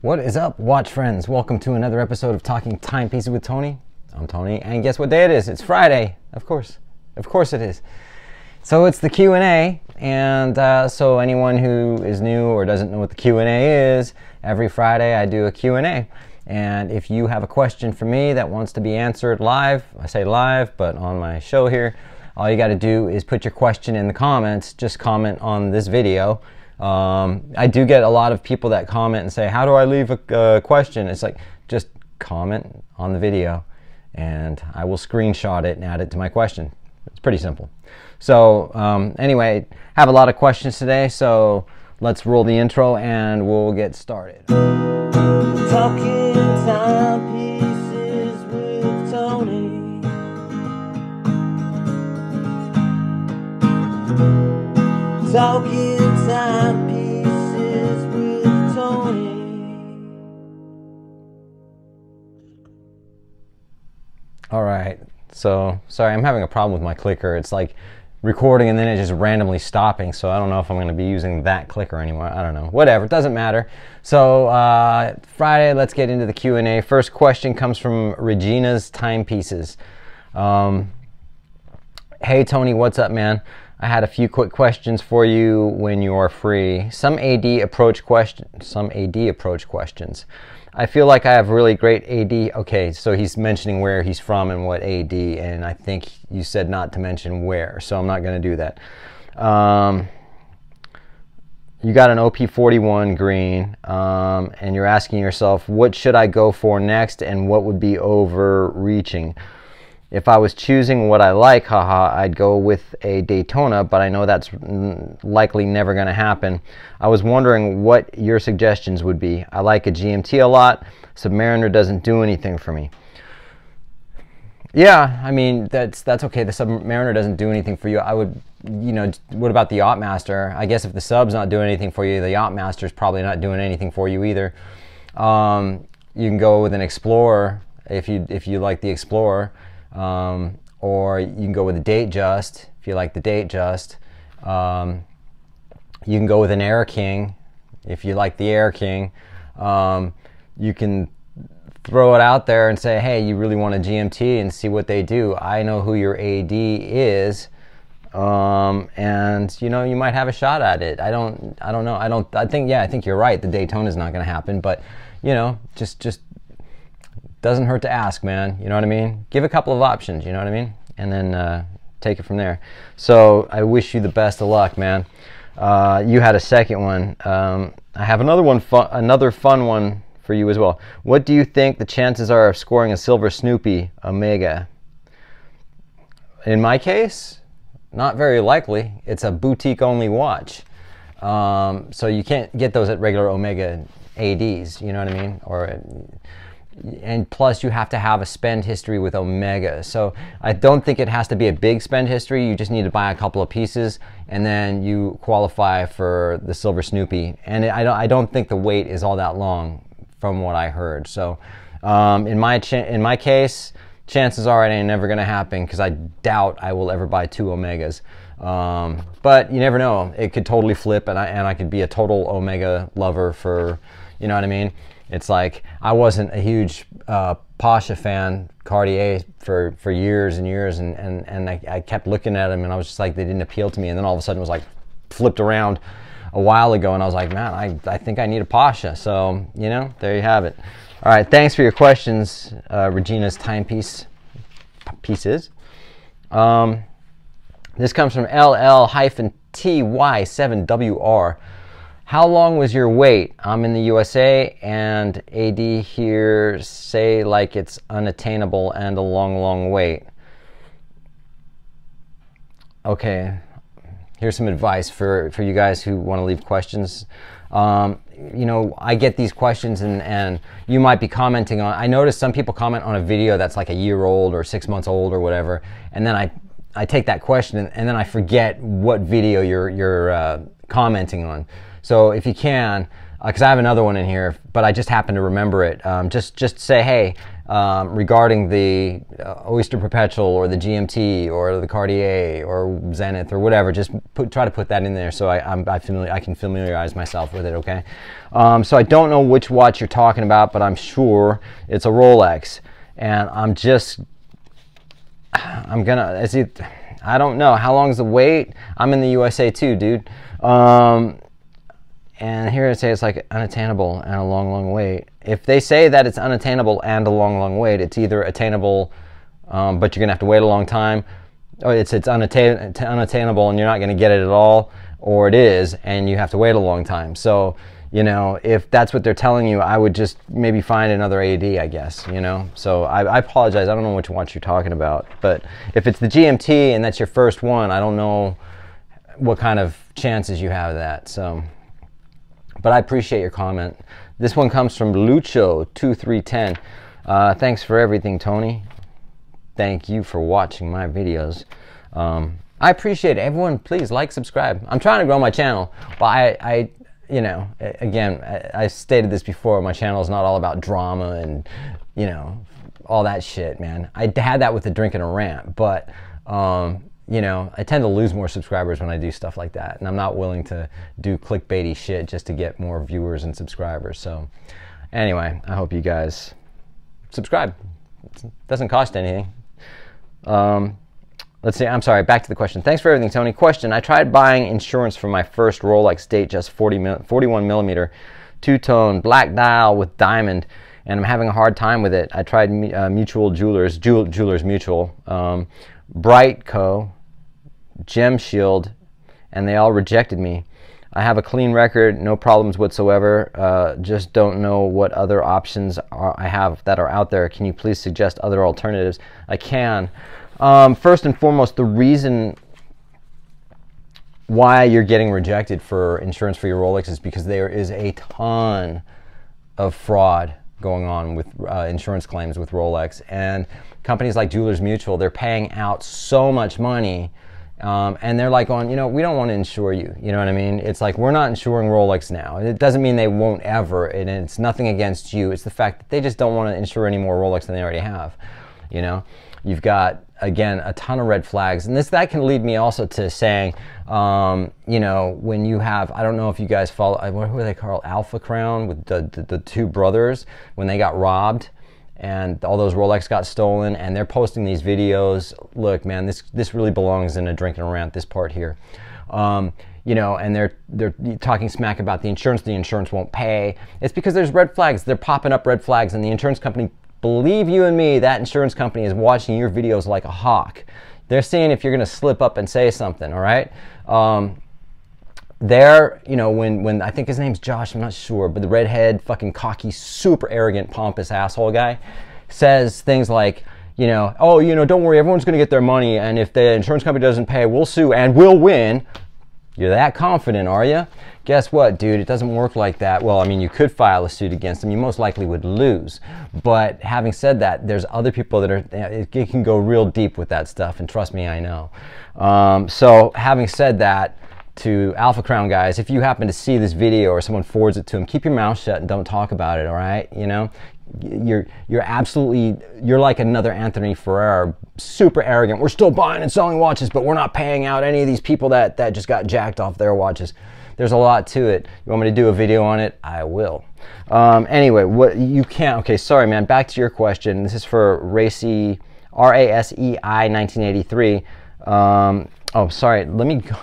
What is up, watch friends? Welcome to another episode of Talking Timepieces with Tony. I'm Tony, and guess what day it is? It's Friday. Of course it is. So it's the Q&A, and so anyone who is new or doesn't know what the Q&A is, every Friday I do a Q&A. And if you have a question for me that wants to be answered live, I say live, but on my show here, all you got to do is put your question in the comments. Just comment on this video. I do get a lot of people that comment and say, how do I leave a question? It's like, just comment on the video and I will screenshot it and add it to my question. It's pretty simple. So anyway, have a lot of questions today, so let's roll the intro and we'll get started. Talking timepieces with Tony. Talking timepieces with Tony. All right, so sorry, I'm having a problem with my clicker. It's like recording and then it just randomly stopping, so I don't know if I'm going to be using that clicker anymore. I don't know. Whatever, it doesn't matter. So Friday, let's get into the Q&A. First question comes from Regina's Timepieces. Hey Tony, what's up, man? I had a few quick questions for you when you are free. Some AD approach questions. I feel like I have really great AD. Okay, so he's mentioning where he's from and what AD, and I think you said not to mention where, so I'm not going to do that. You got an OP41 green, and you're asking yourself, what should I go for next and what would be overreaching? If I was choosing what I like, haha, I'd go with a Daytona, but I know that's likely never going to happen. I was wondering what your suggestions would be. I like a GMT a lot. Submariner doesn't do anything for me. Yeah, I mean, that's okay. The Submariner doesn't do anything for you. I would, what about the Yachtmaster? I guess if the Sub's not doing anything for you, the Yachtmaster's probably not doing anything for you either. You can go with an Explorer if you like the Explorer. Or you can go with a Datejust if you like the Datejust. You can go with an Air King if you like the Air King. You can throw it out there and say, hey, you really want a GMT, and see what they do. I know who your AD is, and you might have a shot at it. I don't know. I think you're right. The Daytona's not going to happen, but just doesn't hurt to ask, man. You know what I mean? Give a couple of options, you know what I mean? And then take it from there. So I wish you the best of luck, man. You had a second one. I have another fun one for you as well. What do you think the chances are of scoring a Silver Snoopy Omega? In my case, not very likely. It's a boutique-only watch. So you can't get those at regular Omega ADs, you know what I mean? And plus you have to have a spend history with Omega. So I don't think it has to be a big spend history. You just need to buy a couple of pieces and then you qualify for the Silver Snoopy. And I don't think the wait is all that long from what I heard. So in my case, chances are it ain't never going to happen, because I doubt I will ever buy two Omegas. But you never know. It could totally flip, and I could be a total Omega lover for, you know what I mean? It's like, I wasn't a huge Pasha fan, Cartier, for years and years, and I kept looking at them, and I was just like, they didn't appeal to me, and then all of a sudden it was like flipped around a while ago, and I was like, man, I think I need a Pasha. So, there you have it. All right, thanks for your questions, Regina's Timepieces. This comes from LL-TY7WR. How long was your wait? I'm in the USA, and AD here say like it's unattainable and a long wait. Okay, here's some advice for you guys who want to leave questions. I get these questions, and you might be commenting on, I notice some people comment on a video that's like a year old or 6 months old or whatever, and then I take that question and then I forget what video you're commenting on. So if you can, because I have another one in here, but I just happened to remember it. Just say, hey, regarding the Oyster Perpetual or the GMT or the Cartier or Zenith or whatever, just try to put that in there so I can familiarize myself with it, okay? So I don't know which watch you're talking about, but I'm sure it's a Rolex. And I don't know, how long's the wait? I'm in the USA too, dude. And here it says it's like unattainable and a long, long wait. If they say that it's unattainable and a long, long wait, it's either attainable, but you're gonna have to wait a long time, or it's unattainable and you're not gonna get it at all, or it is and you have to wait a long time. So, you know, if that's what they're telling you, I would just maybe find another AD, I guess, you know? So I apologize, I don't know which watch you're talking about, but if it's the GMT and that's your first one, I don't know what kind of chances you have of that, so. But I appreciate your comment. This one comes from Lucho2310. Thanks for everything, Tony. Thank you for watching my videos. I appreciate it. Everyone, please like, subscribe. I'm trying to grow my channel, but you know, again, I stated this before, my channel is not all about drama and, you know, all that shit, man. I had that with the Drink and a Rant, but, you know, I tend to lose more subscribers when I do stuff like that, and I'm not willing to do clickbaity shit just to get more viewers and subscribers. So anyway, I hope you guys subscribe. It doesn't cost anything. Let's see, I'm sorry, back to the question. Thanks for everything, Tony. Question, I tried buying insurance for my first Rolex Datejust 41 millimeter, two-tone, black dial with diamond, and I'm having a hard time with it. I tried Mutual Jewelers Mutual, Bright Co., Gem Shield, and they all rejected me. I have a clean record, no problems whatsoever, just don't know what other options I have that are out there. Can you please suggest other alternatives? I can. First and foremost, the reason why you're getting rejected for insurance for your Rolex is because there is a ton of fraud going on with insurance claims with Rolex, and companies like Jewelers Mutual, they're paying out so much money, and they're like, you know, we don't want to insure you, you know what I mean? It's like, we're not insuring Rolex now. It doesn't mean they won't ever, and it's nothing against you. It's the fact that they just don't want to insure any more Rolex than they already have, you know? You've got, again, a ton of red flags, and that can lead me also to saying, you know, when you have, I don't know if you guys follow, who are they called, Alpha Crown, with the two brothers, when they got robbed and all those Rolex got stolen, and they're posting these videos. Look, man, this really belongs in a Drink and a Rant, this part here. You know, and they're talking smack about the insurance won't pay. It's because there's red flags. They're popping up red flags, and the insurance company, believe you and me, that insurance company is watching your videos like a hawk. They're seeing if you're going to slip up and say something, all right? You know, when I think his name's Josh, I'm not sure, but the redhead, fucking cocky, super arrogant, pompous asshole guy says things like, you know, oh, you know, don't worry, everyone's going to get their money, and if the insurance company doesn't pay, we'll sue and we'll win. You're that confident, are you? Guess what, dude? It doesn't work like that. Well, I mean, you could file a suit against them. You most likely would lose. But having said that, there's other people that are, it can go real deep with that stuff, and trust me, I know. So having said that, to Alpha Crown guys, if you happen to see this video or someone forwards it to them, keep your mouth shut and don't talk about it, all right? You know? You're like another Anthony Ferrer, super arrogant. We're still buying and selling watches, but we're not paying out any of these people that just got jacked off their watches. There's a lot to it. You want me to do a video on it? I will. Anyway, what you can't, okay, sorry man, back to your question. This is for Racy, RASEI 1983. Oh, sorry, let me go.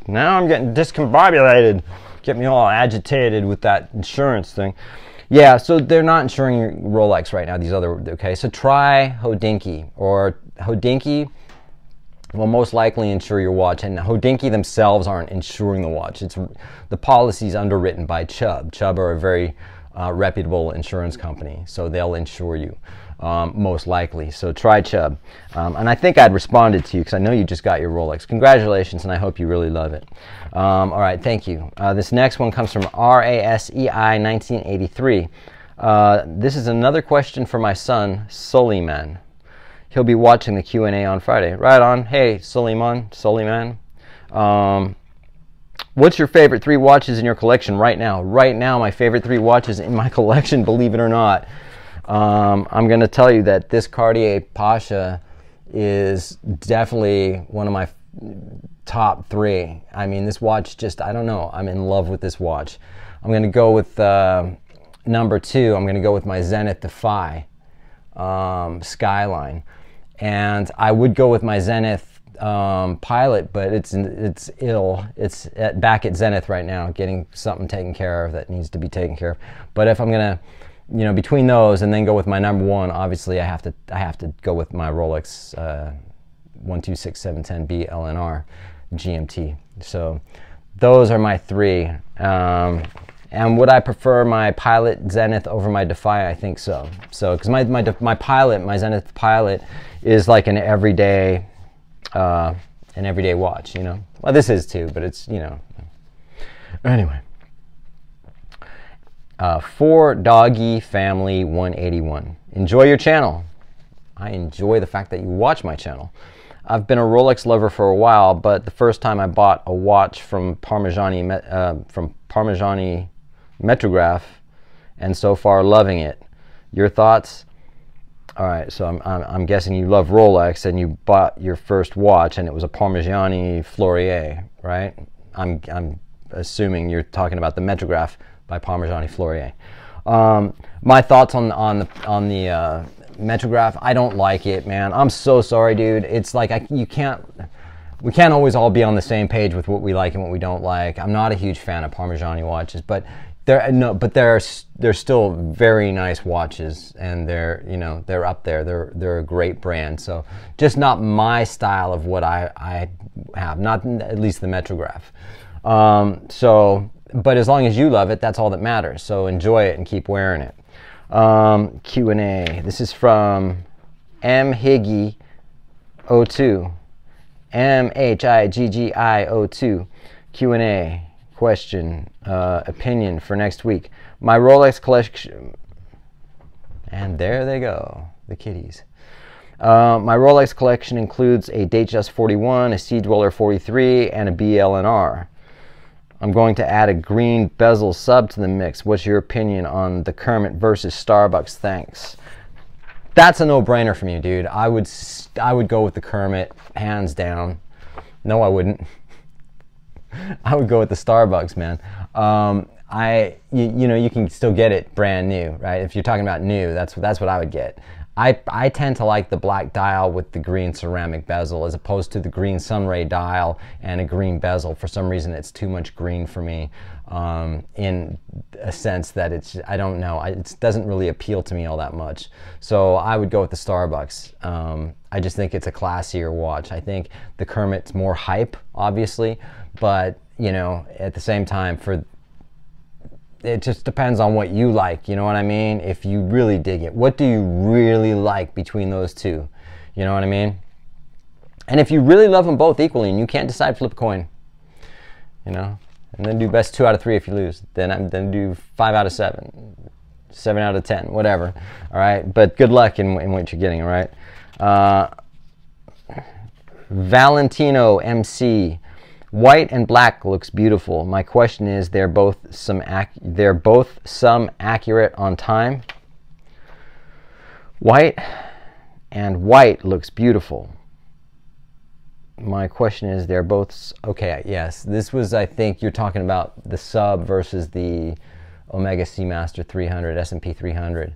Now I'm getting discombobulated. Get me all agitated with that insurance thing. Yeah, so they're not insuring your Rolex right now, these other, okay? So try Hodinkee, or Hodinkee will most likely insure your watch, and Hodinkee themselves aren't insuring the watch. The policy's underwritten by Chubb. Chubb are a very reputable insurance company, so they'll insure you, most likely. So try Chubb. And I think I'd responded to you because I know you just got your Rolex. Congratulations, and I hope you really love it. All right, thank you. This next one comes from RASEI 1983. This is another question for my son, Suleiman. He'll be watching the Q&A on Friday. Right on. Hey, Suleiman. What's your favorite 3 watches in your collection right now? Right now, my favorite 3 watches in my collection, believe it or not, I'm going to tell you that this Cartier Pasha is definitely one of my top 3. I mean, this watch just, I don't know, I'm in love with this watch. I'm going to go with number 2. I'm going to go with my Zenith Defy Skyline. And I would go with my Zenith Pilot, but it's ill. It's back at Zenith right now, getting something taken care of that needs to be taken care of. But if I'm going to, you know, between those and then go with my number 1, obviously I have to go with my Rolex 126710B LNR GMT. So those are my 3. And would I prefer my Pilot Zenith over my Defy? I think so. So because my Pilot, my Zenith Pilot, is like an everyday watch. You know. Well, this is too, but it's, you know. Anyway. For Doggy Family 181. Enjoy your channel. I enjoy the fact that you watch my channel. I've been a Rolex lover for a while, but the first time I bought a watch from Parmigiani Metrograph, and so far loving it. Your thoughts? All right, so I'm guessing you love Rolex and you bought your first watch and it was a Parmigiani Fleurier, right? I'm assuming you're talking about the Metrograph by Parmigiani Fleurier. My thoughts on the Metrograph, I don't like it, man. I'm so sorry, dude. It's like we can't always all be on the same page with what we like and what we don't like. I'm not a huge fan of Parmigiani watches, but they're still very nice watches, and they're up there. They're a great brand. So just not my style of what I have, not at least the Metrograph. But as long as you love it, that's all that matters. So enjoy it and keep wearing it. Q&A. This is from mhiggy02. MHIGGI02. Q&A. Question. Opinion for next week. My Rolex collection. And there they go, the kitties. My Rolex collection includes a Datejust 41, a Sea Dweller 43, and a BLNR. I'm going to add a green bezel sub to the mix. What's your opinion on the Kermit versus Starbucks? Thanks. That's a no-brainer for me, dude. I would go with the Kermit, hands down. No, I wouldn't. I would go with the Starbucks, man. You know, you can still get it brand new, right? If you're talking about new, that's what I would get. I tend to like the black dial with the green ceramic bezel as opposed to the green sunray dial and a green bezel. For some reason, it's too much green for me, in a sense that it's, I don't know, it doesn't really appeal to me all that much. So I would go with the Starbucks. I just think it's a classier watch. I think the Kermit's more hype, obviously, but, you know, at the same time, it just depends on what you like, you know what I mean? If you really dig it. What do you really like between those two? You know what I mean? And if you really love them both equally and you can't decide, flip a coin. You know? And then do best 2 out of 3 if you lose. Then do 5 out of 7. 7 out of 10, whatever. All right? But good luck in what you're getting, all right? Valentino MC. White and black looks beautiful. My question is, they're both some accurate on time. White looks beautiful. My question is, they're both okay. Yes, this was, I think you're talking about the sub versus the Omega Seamaster 300, S&P 300.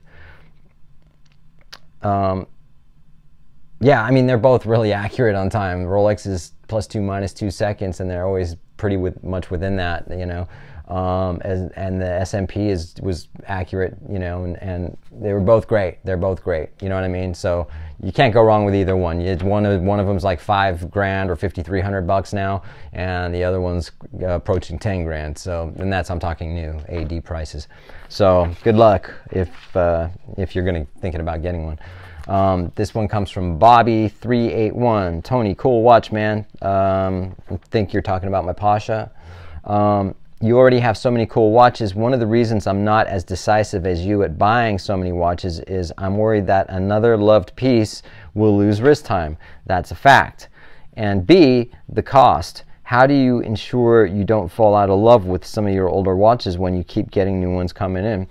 Yeah, I mean, they're both really accurate on time. Rolex is +2, -2 seconds, and they're always pretty much within that, you know. And the S&P was accurate, you know, and they were both great. They're both great, you know what I mean? So you can't go wrong with either one. One of them's like $5,000 or $5,300 now, and the other one's approaching 10 grand. So, and I'm talking new AD prices. So good luck if you're thinking about getting one. This one comes from Bobby381. Tony, cool watch, man. I think you're talking about my Pasha. You already have so many cool watches. One of the reasons I'm not as decisive as you at buying so many watches is I'm worried that another loved piece will lose wrist time. That's a fact. And B, the cost. How do you ensure you don't fall out of love with some of your older watches when you keep getting new ones coming in?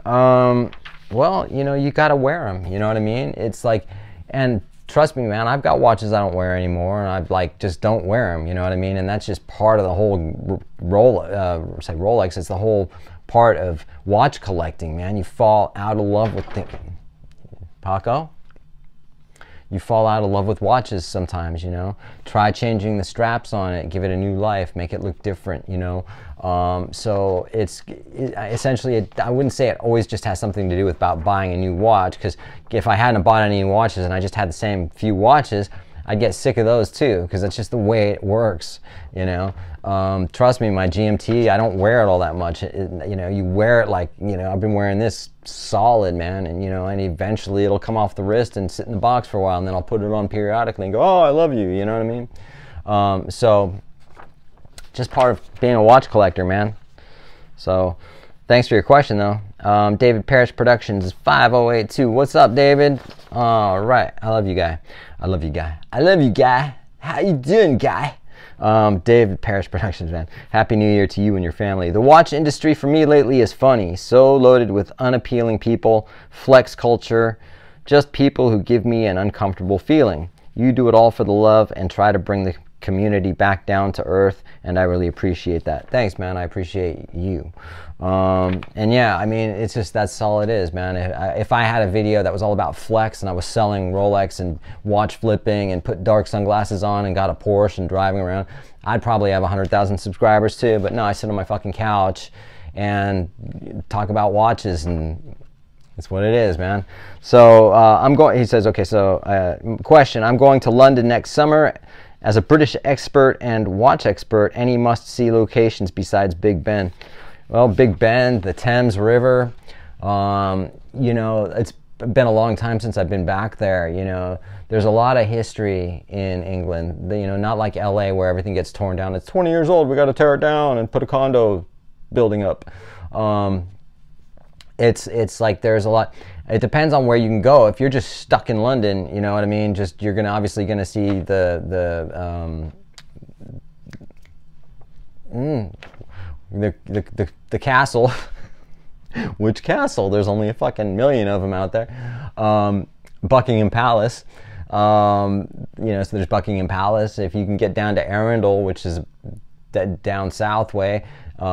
Well, you know, you gotta wear them, you know what I mean? It's like, and trust me, man, I've got watches I don't wear anymore, and I like just don't wear them, you know what I mean? And that's just part of the whole Rolex. It's the whole part of watch collecting, man. You fall out of love with Paco? You fall out of love with watches sometimes, you know. Try changing the straps on it, give it a new life, make it look different, you know. So essentially, I wouldn't say it always just has something to do with about buying a new watch, because if I hadn't bought any watches and I just had the same few watches, I'd get sick of those too, because that's just the way it works, you know. Trust me, my GMT, I don't wear it all that much. You know, you wear it like, you know, I've been wearing this solid, man, and you know, and eventually it'll come off the wrist and sit in the box for a while, and then I'll put it on periodically and go, oh, I love you, you know what I mean? So just part of being a watch collector, man. So thanks for your question, though. David Parrish Productions 5082. What's up, David? All right, I love you, guy. I love you, guy. I love you, guy. How you doing, guy? David Parrish Productions, man. Happy New Year to you and your family. The watch industry for me lately is funny. So loaded with unappealing people, flex culture, just people who give me an uncomfortable feeling. You do it all for the love and try to bring the community back down to earth, and I really appreciate that. Thanks, man. I appreciate you. And yeah, I mean, it's just, that's all it is, man. If I had a video that was all about flex and I was selling Rolex and watch flipping and put dark sunglasses on and got a Porsche and driving around, I'd probably have 100,000 subscribers too. But no, I sit on my fucking couch and talk about watches, and it's what it is, man. So I'm going, he says, okay, so question, I'm going to London next summer. As a British expert and watch expert, any must-see locations besides Big Ben? Well, Big Ben, the Thames River, you know, it's been a long time since I've been back there, you know. There's a lot of history in England, you know, not like LA where everything gets torn down. It's 20 years old, we got to tear it down and put a condo building up. It's like there's a lot. It depends on where you can go. If you're just stuck in London, you know what I mean, just you're gonna obviously gonna see the castle. Which castle? There's only a fucking million of them out there. Buckingham Palace. You know, so there's Buckingham Palace. If you can get down to Arundel, which is down south way, in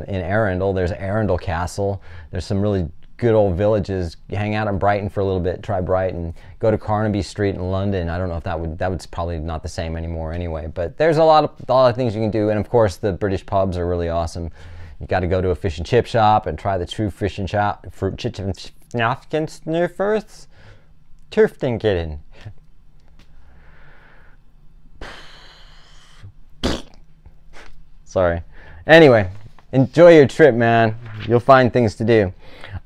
Arundel, there's Arundel Castle. There's some really good old villages. You hang out in Brighton for a little bit, try Brighton. Go to Carnaby Street in London. I don't know if that would probably not the same anymore anyway, but there's a lot of things you can do. And of course the British pubs are really awesome. You got to go to a fish and chip shop and try the true fish and chip fruit chicken first. Turftingitten. Sorry. Anyway, enjoy your trip, man. You'll find things to do.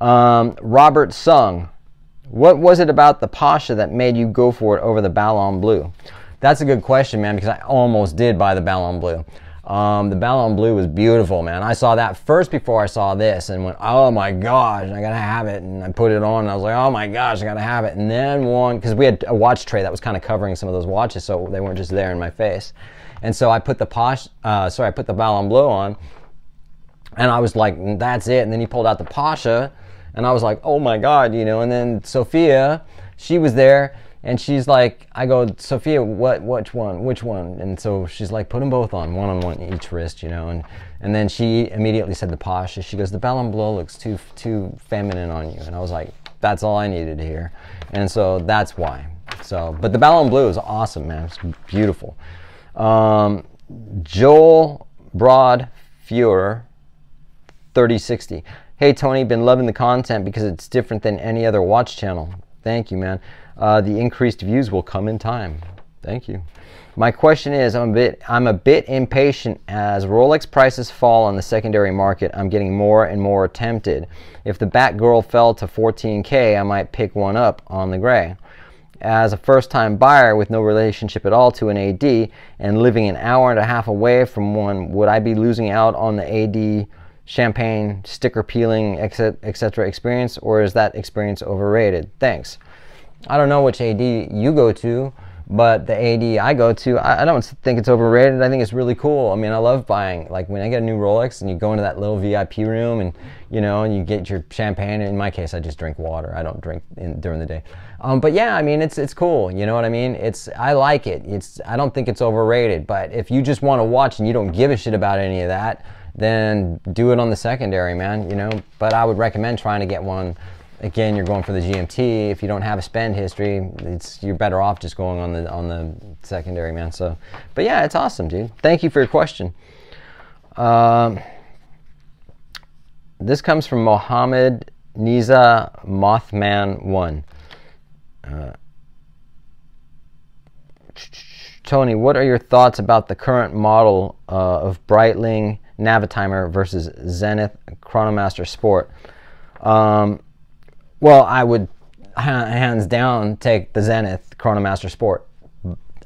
Robert Sung, what was it about the Pasha that made you go for it over the Ballon Bleu? That's a good question, man, because I almost did buy the Ballon Bleu. The Ballon Bleu was beautiful, man. I saw that first before I saw this and went, oh my gosh, I gotta have it. And I put it on and I was like, oh my gosh, I gotta have it. And then because we had a watch tray that was kind of covering some of those watches, so they weren't just there in my face. And so I put the Ballon Bleu on, and I was like, that's it. And then he pulled out the Pasha, and I was like, oh my God, you know. And then Sophia, she was there, and she's like, I go, Sophia, which one? And so she's like, put them both on one each wrist, you know. And then she immediately said the Pasha. She goes, the Ballon Bleu looks too feminine on you. And I was like, that's all I needed to hear. And so that's why. So, but the Ballon Bleu is awesome, man. It's beautiful. Joel Broad-Fuhrer 3060. Hey Tony, been loving the content because it's different than any other watch channel. Thank you, man. The increased views will come in time. Thank you. My question is, I'm a bit impatient as Rolex prices fall on the secondary market. I'm getting more and more tempted. If the Batgirl fell to 14K, I might pick one up on the gray. As a first-time buyer with no relationship at all to an AD and living an hour and a half away from one, would I be losing out on the AD champagne, sticker peeling, etc. experience, or is that experience overrated? Thanks. I don't know which AD you go to, But the AD I go to, I don't think it's overrated. I think it's really cool. I mean, I love buying, like when I get a new Rolex and you go into that little VIP room and, you know, and you get your champagne. In my case, I just drink water. I don't drink during the day. But yeah, I mean, it's cool. You know what I mean? I like it. I don't think it's overrated. But if you just want to watch and you don't give a shit about any of that, then do it on the secondary, man, you know. But I would recommend trying to get one. Again, you're going for the GMT. If you don't have a spend history, you're better off just going on the secondary, man. So, but yeah, it's awesome, dude. Thank you for your question. This comes from Mohammed Niza Mothman 1. Tony, what are your thoughts about the current model of Breitling Navitimer versus Zenith Chronomaster Sport? Well, I would hands down take the Zenith Chronomaster Sport.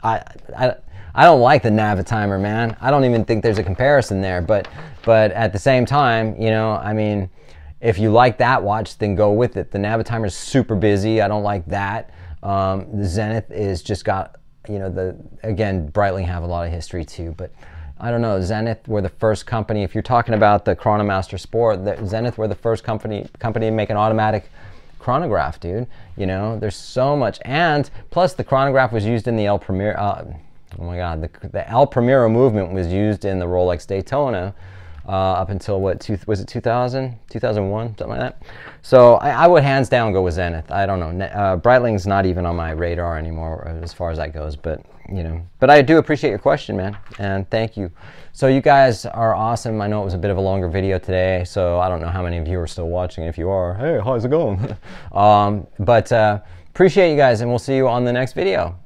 I don't like the Navitimer, man. I don't even think there's a comparison there. But at the same time, you know, I mean, if you like that watch, then go with it. The Navitimer is super busy. I don't like that. The Zenith is just got, you know, again, Breitling have a lot of history too, but I don't know. Zenith were the first company. If you're talking about the Chronomaster Sport, Zenith were the first company to make an automatic chronograph, dude. You know, there's so much, and plus the chronograph was used in the El Primero. Oh my God, the El Primero movement was used in the Rolex Daytona up until what? Was it 2000, 2001, something like that. So I would hands down go with Zenith. I don't know. Breitling's not even on my radar anymore as far as that goes, but you know. But I do appreciate your question, man, and thank you. So you guys are awesome. I know it was a bit of a longer video today, so I don't know how many of you are still watching. If you are, hey, how's it going? But appreciate you guys, and we'll see you on the next video.